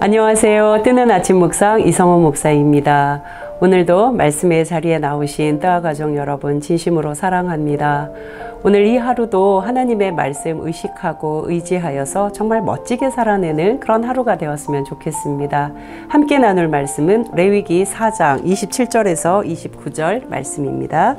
안녕하세요. 뜨는 아침 묵상 이성호 목사입니다. 오늘도 말씀의 자리에 나오신 뜨아 가족 여러분 진심으로 사랑합니다. 오늘 이 하루도 하나님의 말씀 의식하고 의지하여서 정말 멋지게 살아내는 그런 하루가 되었으면 좋겠습니다. 함께 나눌 말씀은 레위기 4장 27절에서 29절 말씀입니다.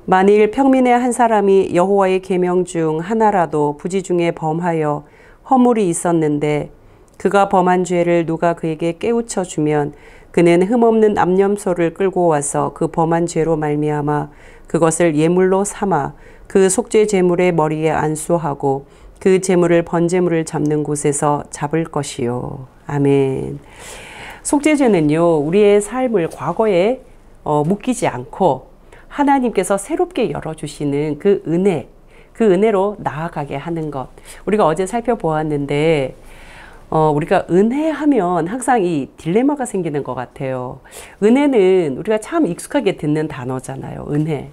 만일 평민의 한 사람이 여호와의 계명 중 하나라도 부지 중에 범하여 허물이 있었는데 그가 범한 죄를 누가 그에게 깨우쳐 주면 그는 흠없는 암염소를 끌고 와서 그 범한 죄로 말미암아 그것을 예물로 삼아 그 속죄 제물의 머리에 안수하고 그 제물을 번제물을 잡는 곳에서 잡을 것이요. 아멘. 속죄제는요, 우리의 삶을 과거에 묶이지 않고 하나님께서 새롭게 열어주시는 그 은혜로 나아가게 하는 것. 우리가 어제 살펴보았는데 우리가 은혜하면 항상 이 딜레마가 생기는 것 같아요. 은혜는 우리가 참 익숙하게 듣는 단어잖아요. 은혜.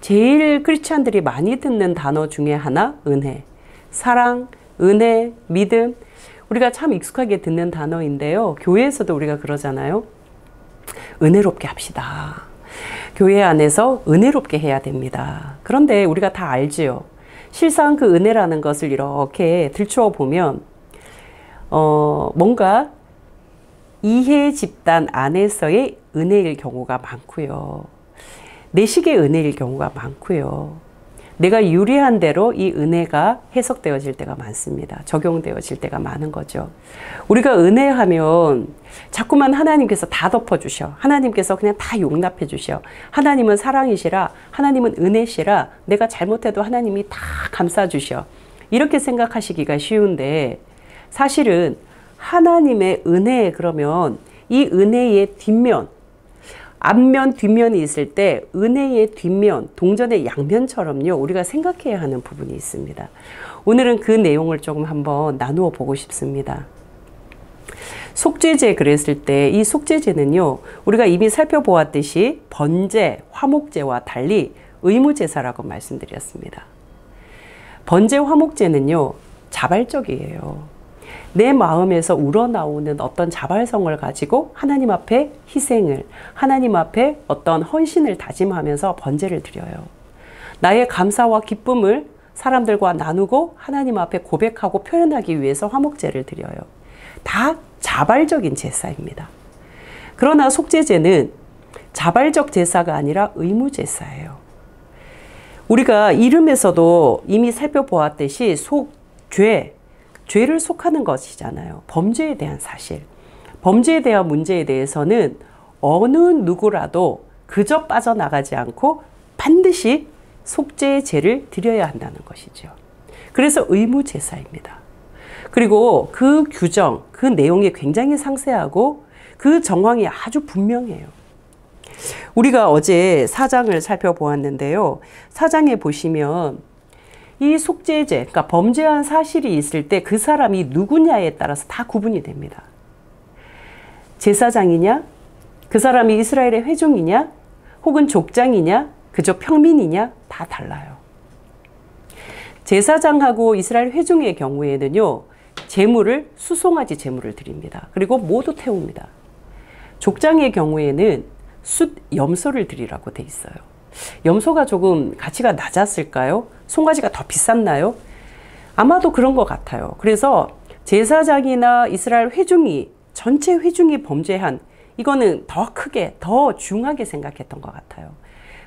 제일 크리스찬들이 많이 듣는 단어 중에 하나, 은혜. 사랑, 은혜, 믿음. 우리가 참 익숙하게 듣는 단어인데요. 교회에서도 우리가 그러잖아요. 은혜롭게 합시다. 교회 안에서 은혜롭게 해야 됩니다. 그런데 우리가 다 알지요. 실상 그 은혜라는 것을 이렇게 들추어 보면 뭔가 이해 집단 안에서의 은혜일 경우가 많고요. 내식의 은혜일 경우가 많고요. 내가 유리한 대로 이 은혜가 해석되어질 때가 많습니다. 적용되어질 때가 많은 거죠. 우리가 은혜하면 자꾸만 하나님께서 다 덮어주셔. 하나님께서 그냥 다 용납해 주셔. 하나님은 사랑이시라, 하나님은 은혜시라, 내가 잘못해도 하나님이 다 감싸주셔. 이렇게 생각하시기가 쉬운데 사실은 하나님의 은혜, 그러면 이 은혜의 뒷면, 앞면, 뒷면이 있을 때 은혜의 뒷면, 동전의 양면처럼요, 우리가 생각해야 하는 부분이 있습니다. 오늘은 그 내용을 조금 한번 나누어 보고 싶습니다. 속죄제 그랬을 때 이 속죄제는요, 우리가 이미 살펴보았듯이 번제, 화목제와 달리 의무제사라고 말씀드렸습니다. 번제, 화목제는요, 자발적이에요. 내 마음에서 우러나오는 어떤 자발성을 가지고 하나님 앞에 희생을, 하나님 앞에 어떤 헌신을 다짐하면서 번제를 드려요. 나의 감사와 기쁨을 사람들과 나누고 하나님 앞에 고백하고 표현하기 위해서 화목제를 드려요. 다 자발적인 제사입니다. 그러나 속죄제는 자발적 제사가 아니라 의무제사예요. 우리가 이름에서도 이미 살펴보았듯이 죄를 속하는 것이잖아요. 범죄에 대한 사실. 범죄에 대한 문제에 대해서는 어느 누구라도 그저 빠져나가지 않고 반드시 속죄의 제를 드려야 한다는 것이죠. 그래서 의무제사입니다. 그리고 그 규정, 그 내용이 굉장히 상세하고 그 정황이 아주 분명해요. 우리가 어제 4장을 살펴보았는데요. 4장에 보시면 이 속죄제, 그러니까 범죄한 사실이 있을 때 그 사람이 누구냐에 따라서 다 구분이 됩니다. 제사장이냐? 그 사람이 이스라엘의 회중이냐? 혹은 족장이냐? 그저 평민이냐? 다 달라요. 제사장하고 이스라엘 회중의 경우에는요, 수송아지 제물을 드립니다. 그리고 모두 태웁니다. 족장의 경우에는 숫 염소를 드리라고 돼 있어요. 염소가 조금 가치가 낮았을까요? 송아지가 더 비쌌나요? 아마도 그런 것 같아요. 그래서 제사장이나 이스라엘 회중이, 전체 회중이 범죄한, 이거는 더 크게, 더 중하게 생각했던 것 같아요.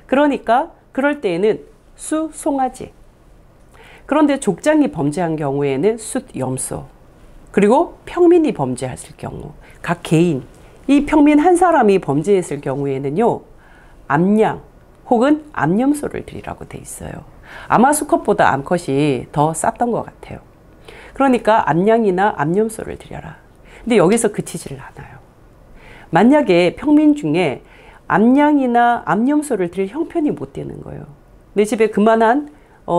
그러니까 그럴 때에는 송아지. 그런데 족장이 범죄한 경우에는 숫 염소. 그리고 평민이 범죄했을 경우, 각 개인, 이 평민 한 사람이 범죄했을 경우에는요, 암양 혹은 암염소를 드리라고 돼 있어요. 아마 수컷보다 암컷이 더 쌌던 것 같아요. 그러니까 암양이나 암염소를 드려라. 근데 여기서 그치지를 않아요. 만약에 평민 중에 암양이나 암염소를 드릴 형편이 못 되는 거예요. 내 집에 그만한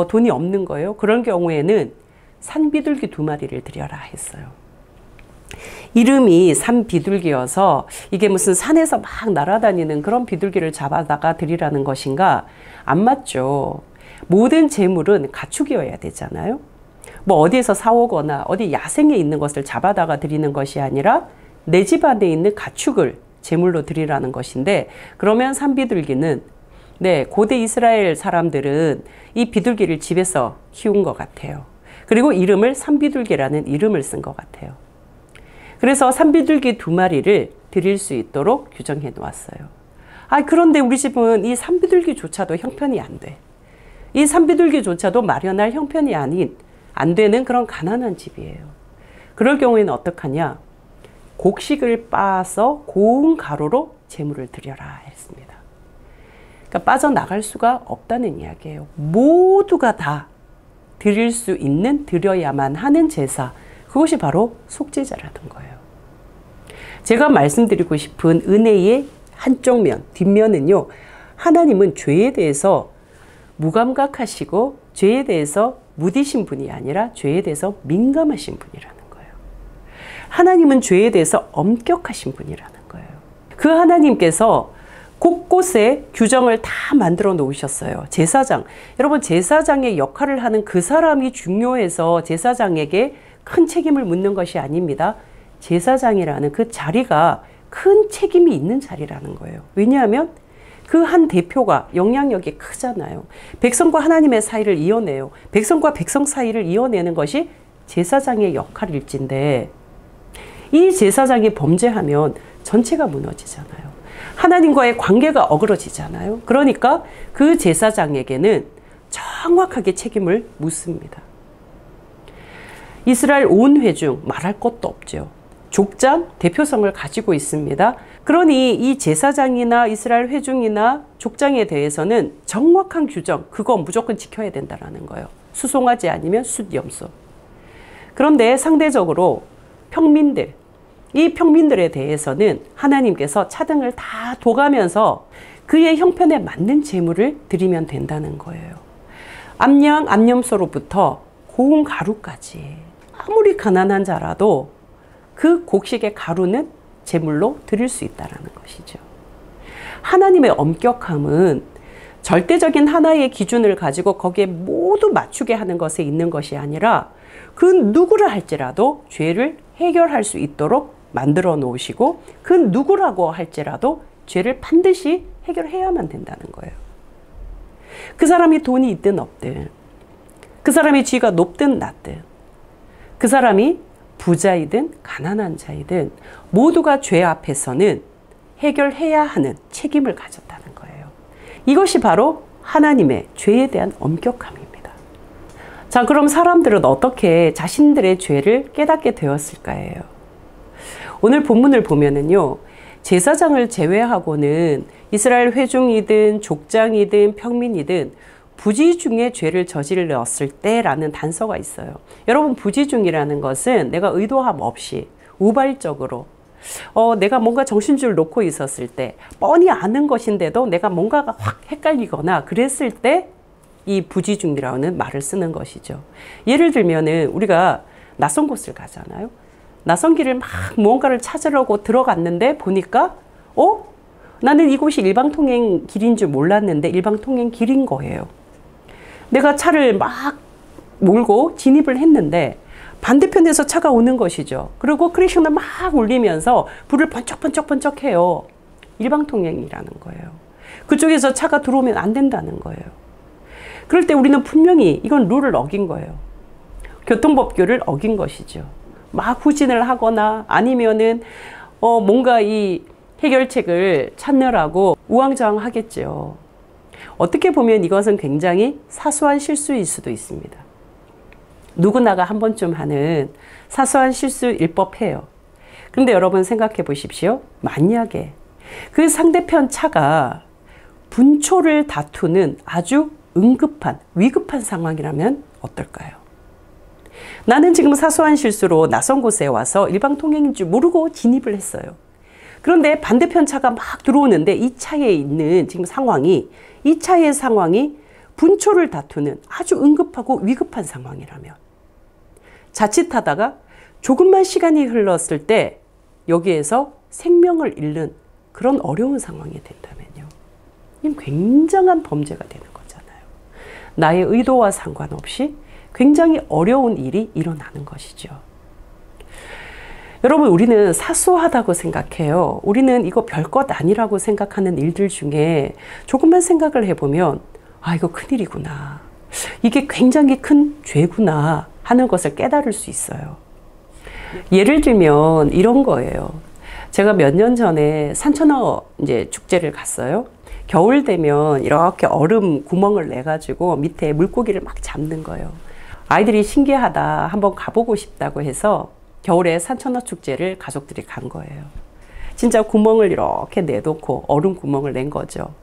돈이 없는 거예요. 그런 경우에는 산비둘기 2마리를 드려라 했어요. 이름이 산비둘기여서 이게 무슨 산에서 막 날아다니는 그런 비둘기를 잡아다가 드리라는 것인가? 안 맞죠. 모든 재물은 가축이어야 되잖아요. 뭐 어디에서 사오거나 어디 야생에 있는 것을 잡아다가 드리는 것이 아니라 내 집 안에 있는 가축을 제물로 드리라는 것인데, 그러면 산비둘기는, 네, 고대 이스라엘 사람들은 이 비둘기를 집에서 키운 것 같아요. 그리고 이름을 산비둘기라는 이름을 쓴 것 같아요. 그래서 산비둘기 2마리를 드릴 수 있도록 규정해 놓았어요. 그런데 우리 집은 이 산비둘기조차도 형편이 안 돼. 이 산비둘기조차도 마련할 형편이 안 되는 그런 가난한 집이에요. 그럴 경우에는 어떡하냐? 곡식을 빻아서 고운 가루로 제물을 드려라 했습니다. 그러니까 빠져나갈 수가 없다는 이야기예요. 모두가 다 드릴 수 있는, 드려야만 하는 제사, 그것이 바로 속죄제라는 거예요. 제가 말씀드리고 싶은 은혜의 한쪽 면, 뒷면은요, 하나님은 죄에 대해서 무감각하시고 죄에 대해서 무디신 분이 아니라 죄에 대해서 민감하신 분이라는 거예요. 하나님은 죄에 대해서 엄격하신 분이라는 거예요. 그 하나님께서 곳곳에 규정을 다 만들어 놓으셨어요. 제사장. 여러분, 제사장의 역할을 하는 그 사람이 중요해서 제사장에게 큰 책임을 묻는 것이 아닙니다. 제사장이라는 그 자리가 큰 책임이 있는 자리라는 거예요. 왜냐하면 그 한 대표가 영향력이 크잖아요. 백성과 하나님의 사이를 이어내요. 백성과 백성 사이를 이어내는 것이 제사장의 역할일진데, 이 제사장이 범죄하면 전체가 무너지잖아요. 하나님과의 관계가 어그러지잖아요. 그러니까 그 제사장에게는 정확하게 책임을 묻습니다. 이스라엘 온 회중 말할 것도 없죠. 족장, 대표성을 가지고 있습니다. 그러니 이 제사장이나 이스라엘 회중이나 족장에 대해서는 정확한 규정, 그거 무조건 지켜야 된다는 거예요. 수송하지 않으면 숫염소. 그런데 상대적으로 평민들, 이 평민들에 대해서는 하나님께서 차등을 다 둬가면서 그의 형편에 맞는 제물을 드리면 된다는 거예요. 암양, 암염소로부터 고운 가루까지, 아무리 가난한 자라도 그 곡식의 가루는 제물로 드릴 수 있다는 것이죠. 하나님의 엄격함은 절대적인 하나의 기준을 가지고 거기에 모두 맞추게 하는 것에 있는 것이 아니라 그 누구를 할지라도 죄를 해결할 수 있도록 만들어 놓으시고, 그 누구라고 할지라도 죄를 반드시 해결해야만 된다는 거예요. 그 사람이 돈이 있든 없든, 그 사람의 지위가 높든 낮든, 그 사람이 부자이든 가난한 자이든 모두가 죄 앞에서는 해결해야 하는 책임을 가졌다는 거예요. 이것이 바로 하나님의 죄에 대한 엄격함입니다. 자, 그럼 사람들은 어떻게 자신들의 죄를 깨닫게 되었을까요? 오늘 본문을 보면은요, 제사장을 제외하고는 이스라엘 회중이든 족장이든 평민이든 부지 중에 죄를 저질렀을 때라는 단서가 있어요. 여러분, 부지 중이라는 것은 내가 의도함 없이 우발적으로 내가 뭔가 정신줄 놓고 있었을 때, 뻔히 아는 것인데도 내가 뭔가가 확 헷갈리거나 그랬을 때 이 부지 중이라는 말을 쓰는 것이죠. 예를 들면은 우리가 낯선 곳을 가잖아요. 낯선 길을 막 무언가를 찾으려고 들어갔는데 보니까 나는 이곳이 일방통행 길인 줄 몰랐는데 일방통행 길인 거예요. 내가 차를 막 몰고 진입을 했는데 반대편에서 차가 오는 것이죠. 그리고 크랙션을 막 울리면서 불을 번쩍번쩍 해요. 일방통행이라는 거예요. 그쪽에서 차가 들어오면 안 된다는 거예요. 그럴 때 우리는 분명히 이건 룰을 어긴 거예요. 교통법규를 어긴 것이죠. 막 후진을 하거나 아니면은 뭔가 이 해결책을 찾느라고 우왕좌왕하겠죠. 어떻게 보면 이것은 굉장히 사소한 실수일 수도 있습니다. 누구나가 한 번쯤 하는 사소한 실수일 법해요. 그런데 여러분 생각해 보십시오. 만약에 그 상대편 차가 분초를 다투는 아주 응급한, 위급한 상황이라면 어떨까요? 나는 지금 사소한 실수로 낯선 곳에 와서 일방통행인 줄 모르고 진입을 했어요. 그런데 반대편 차가 막 들어오는데 이 차에 있는 지금 상황이, 이 차의 상황이 분초를 다투는 아주 응급하고 위급한 상황이라면, 자칫하다가 조금만 시간이 흘렀을 때 여기에서 생명을 잃는 그런 어려운 상황이 된다면요. 이건 굉장한 범죄가 되는 거잖아요. 나의 의도와 상관없이 굉장히 어려운 일이 일어나는 것이죠. 여러분, 우리는 사소하다고 생각해요. 우리는 이거 별것 아니라고 생각하는 일들 중에 조금만 생각을 해보면 아, 이거 큰일이구나. 이게 굉장히 큰 죄구나 하는 것을 깨달을 수 있어요. 예를 들면 이런 거예요. 제가 몇 년 전에 산천어 이제 축제를 갔어요. 겨울 되면 이렇게 얼음 구멍을 내가지고 밑에 물고기를 막 잡는 거예요. 아이들이 신기하다, 한번 가보고 싶다고 해서 겨울에 산천어 축제를 가족들이 간 거예요. 진짜 구멍을 이렇게 내놓고 얼음 구멍을 낸 거죠.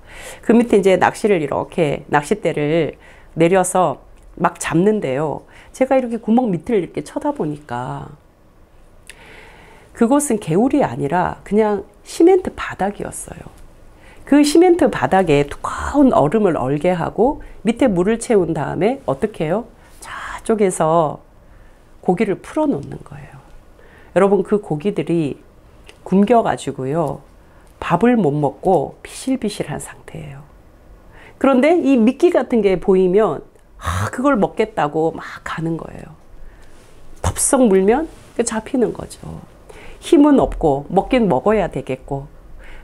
그 밑에 이제 낚시를 이렇게 낚싯대를 내려서 막 잡는데요. 제가 이렇게 구멍 밑을 이렇게 쳐다보니까 그곳은 개울이 아니라 그냥 시멘트 바닥이었어요. 그 시멘트 바닥에 두꺼운 얼음을 얼게 하고 밑에 물을 채운 다음에 어떻게 해요? 저쪽에서 고기를 풀어 놓는 거예요. 여러분, 그 고기들이 굶겨가지고요, 밥을 못 먹고 비실비실한 상태예요. 그런데 이 미끼 같은 게 보이면 그걸 먹겠다고 막 가는 거예요. 덥석 물면 잡히는 거죠. 힘은 없고 먹긴 먹어야 되겠고.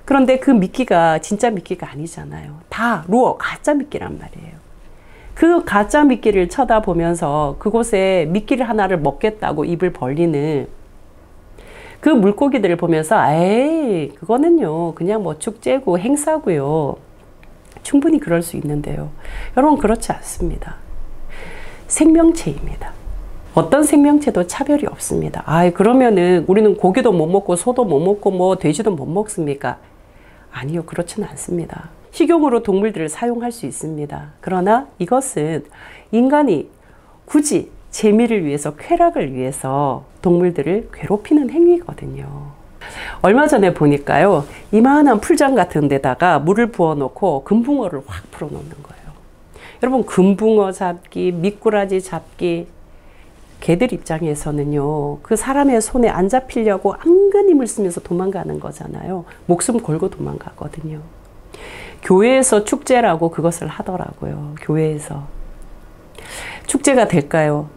그런데 그 미끼가 진짜 미끼가 아니잖아요. 다 루어, 가짜 미끼란 말이에요. 그 가짜 미끼를 쳐다보면서 그곳에 미끼를 하나를 먹겠다고 입을 벌리는 그 물고기들을 보면서 에이, 그거는요 그냥 뭐 축제고 행사고요. 충분히 그럴 수 있는데요. 여러분, 그렇지 않습니다. 생명체입니다. 어떤 생명체도 차별이 없습니다. 아, 그러면은 우리는 고기도 못 먹고 소도 못 먹고 뭐 돼지도 못 먹습니까? 아니요, 그렇지는 않습니다. 식용으로 동물들을 사용할 수 있습니다. 그러나 이것은 인간이 굳이 재미를 위해서, 쾌락을 위해서 동물들을 괴롭히는 행위거든요. 얼마 전에 보니까요, 이만한 풀장 같은 데다가 물을 부어 놓고 금붕어를 확 풀어 놓는 거예요. 여러분, 금붕어 잡기, 미꾸라지 잡기, 개들 입장에서는요, 그 사람의 손에 안 잡히려고 안간 힘을 쓰면서 도망가는 거잖아요. 목숨 걸고 도망가거든요. 교회에서 축제라고 그것을 하더라고요. 교회에서. 축제가 될까요?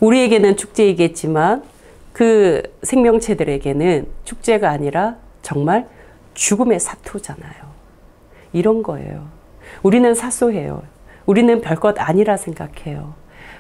우리에게는 축제이겠지만 그 생명체들에게는 축제가 아니라 정말 죽음의 사투잖아요. 이런 거예요. 우리는 사소해요. 우리는 별것 아니라 생각해요.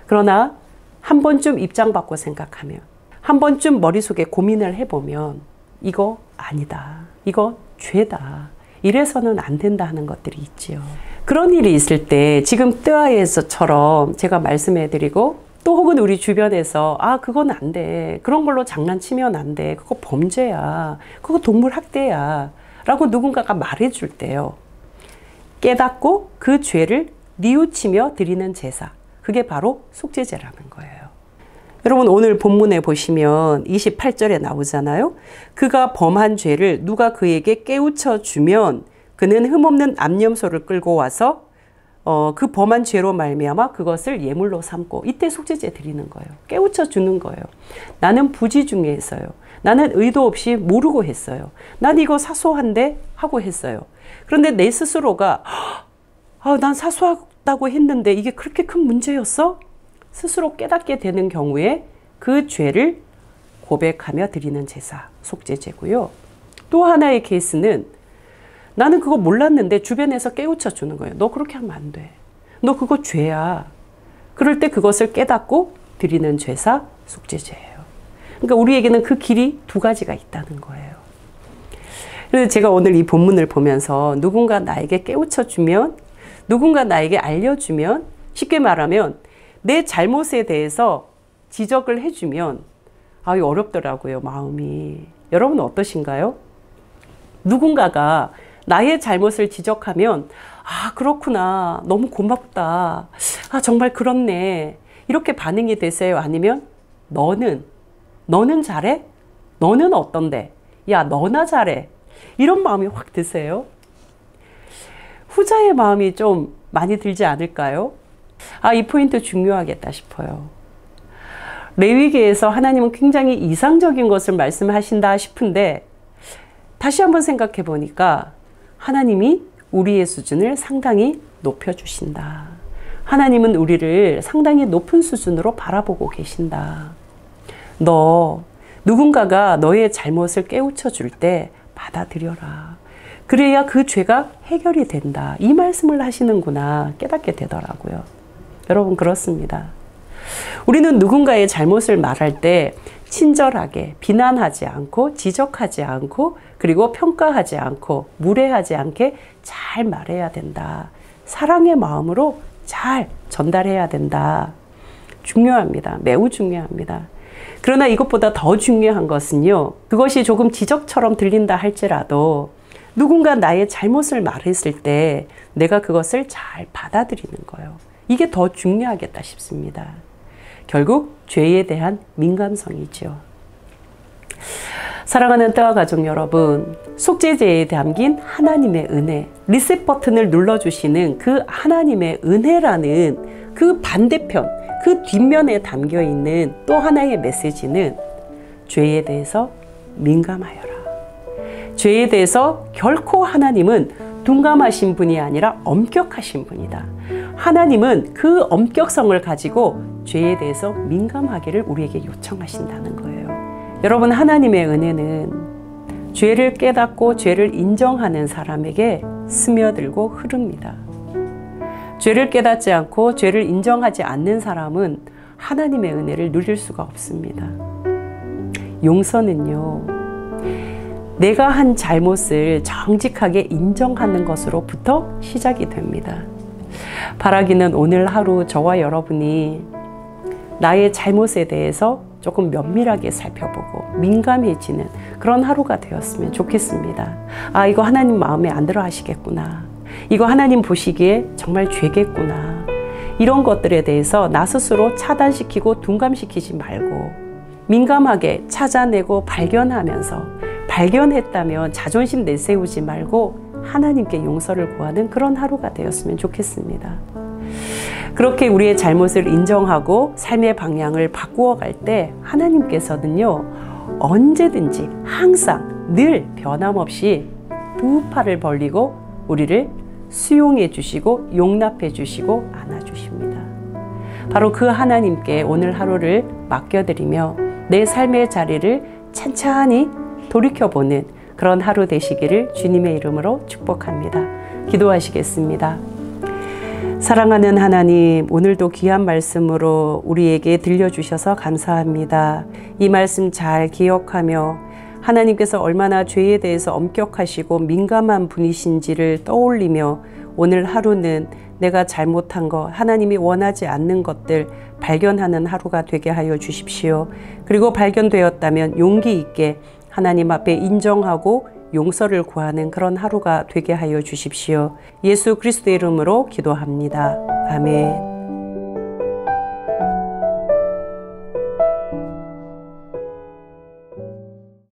그러나 한 번쯤 입장 바꿔 생각하면, 한 번쯤 머릿속에 고민을 해보면 이거 아니다, 이거 죄다, 이래서는 안 된다 하는 것들이 있지요. 그런 일이 있을 때 지금 뜨아에서처럼 제가 말씀해드리고, 또 혹은 우리 주변에서 아, 그건 안 돼, 그런 걸로 장난치면 안 돼, 그거 범죄야, 그거 동물 학대야 라고 누군가가 말해줄 때요, 깨닫고 그 죄를 뉘우치며 드리는 제사, 그게 바로 속죄제라는 거예요. 여러분, 오늘 본문에 보시면 28절에 나오잖아요. 그가 범한 죄를 누가 그에게 깨우쳐 주면 그는 흠없는 암염소를 끌고 와서 그 범한 죄로 말미암아 그것을 예물로 삼고, 이때 속죄제 드리는 거예요. 깨우쳐 주는 거예요. 나는 부지중에 했어요. 나는 의도 없이 모르고 했어요. 난 이거 사소한데 하고 했어요. 그런데 내 스스로가 난 사소하다고 했는데 이게 그렇게 큰 문제였어? 스스로 깨닫게 되는 경우에 그 죄를 고백하며 드리는 제사, 속죄제고요. 또 하나의 케이스는 나는 그거 몰랐는데 주변에서 깨우쳐 주는 거예요. 너 그렇게 하면 안 돼. 너 그거 죄야. 그럴 때 그것을 깨닫고 드리는 제사, 속죄제예요. 그러니까 우리에게는 그 길이 두 가지가 있다는 거예요. 그래서 제가 오늘 이 본문을 보면서 누군가 나에게 깨우쳐 주면, 누군가 나에게 알려주면, 쉽게 말하면 내 잘못에 대해서 지적을 해주면 이거 어렵더라고요, 마음이. 여러분 어떠신가요? 누군가가 나의 잘못을 지적하면 그렇구나, 너무 고맙다, 정말 그렇네, 이렇게 반응이 되세요? 아니면 너는 잘해? 너는 어떤데? 야, 너나 잘해, 이런 마음이 확 드세요? 후자의 마음이 좀 많이 들지 않을까요? 이 포인트 중요하겠다 싶어요. 레위기에서 하나님은 굉장히 이상적인 것을 말씀하신다 싶은데, 다시 한번 생각해 보니까 하나님이 우리의 수준을 상당히 높여주신다. 하나님은 우리를 상당히 높은 수준으로 바라보고 계신다. 너 누군가가 너의 잘못을 깨우쳐 줄 때 받아들여라. 그래야 그 죄가 해결이 된다. 이 말씀을 하시는구나 깨닫게 되더라고요. 여러분 그렇습니다. 우리는 누군가의 잘못을 말할 때 친절하게 비난하지 않고 지적하지 않고 그리고 평가하지 않고 무례하지 않게 잘 말해야 된다. 사랑의 마음으로 잘 전달해야 된다. 중요합니다. 매우 중요합니다. 그러나 이것보다 더 중요한 것은요. 그것이 조금 지적처럼 들린다 할지라도 누군가 나의 잘못을 말했을 때 내가 그것을 잘 받아들이는 거예요. 이게 더 중요하겠다 싶습니다. 결국 죄에 대한 민감성이죠. 사랑하는 때와 가족 여러분, 속죄제에 담긴 하나님의 은혜, 리셋 버튼을 눌러주시는 그 하나님의 은혜라는 그 반대편, 그 뒷면에 담겨있는 또 하나의 메시지는 죄에 대해서 민감하여라. 죄에 대해서 결코 하나님은 둔감하신 분이 아니라 엄격하신 분이다. 하나님은 그 엄격성을 가지고 죄에 대해서 민감하기를 우리에게 요청하신다는 거예요. 여러분, 하나님의 은혜는 죄를 깨닫고 죄를 인정하는 사람에게 스며들고 흐릅니다. 죄를 깨닫지 않고 죄를 인정하지 않는 사람은 하나님의 은혜를 누릴 수가 없습니다. 용서는요, 내가 한 잘못을 정직하게 인정하는 것으로부터 시작이 됩니다. 바라기는 오늘 하루 저와 여러분이 나의 잘못에 대해서 조금 면밀하게 살펴보고 민감해지는 그런 하루가 되었으면 좋겠습니다. 아, 이거 하나님 마음에 안 들어 하시겠구나. 이거 하나님 보시기에 정말 죄겠구나. 이런 것들에 대해서 나 스스로 차단시키고 둔감시키지 말고 민감하게 찾아내고 발견하면서 발견했다면 자존심 내세우지 말고 하나님께 용서를 구하는 그런 하루가 되었으면 좋겠습니다. 그렇게 우리의 잘못을 인정하고 삶의 방향을 바꾸어 갈 때 하나님께서는요, 언제든지 항상 늘 변함없이 두 팔을 벌리고 우리를 수용해 주시고 용납해 주시고 안아주십니다. 바로 그 하나님께 오늘 하루를 맡겨드리며 내 삶의 자리를 찬찬히 돌이켜보는 그런 하루 되시기를 주님의 이름으로 축복합니다. 기도하시겠습니다. 사랑하는 하나님, 오늘도 귀한 말씀으로 우리에게 들려주셔서 감사합니다. 이 말씀 잘 기억하며 하나님께서 얼마나 죄에 대해서 엄격하시고 민감한 분이신지를 떠올리며 오늘 하루는 내가 잘못한 것, 하나님이 원하지 않는 것들 발견하는 하루가 되게 하여 주십시오. 그리고 발견되었다면 용기 있게 하나님 앞에 인정하고 용서를 구하는 그런 하루가 되게 하여 주십시오. 예수 그리스도의 이름으로 기도합니다. 아멘.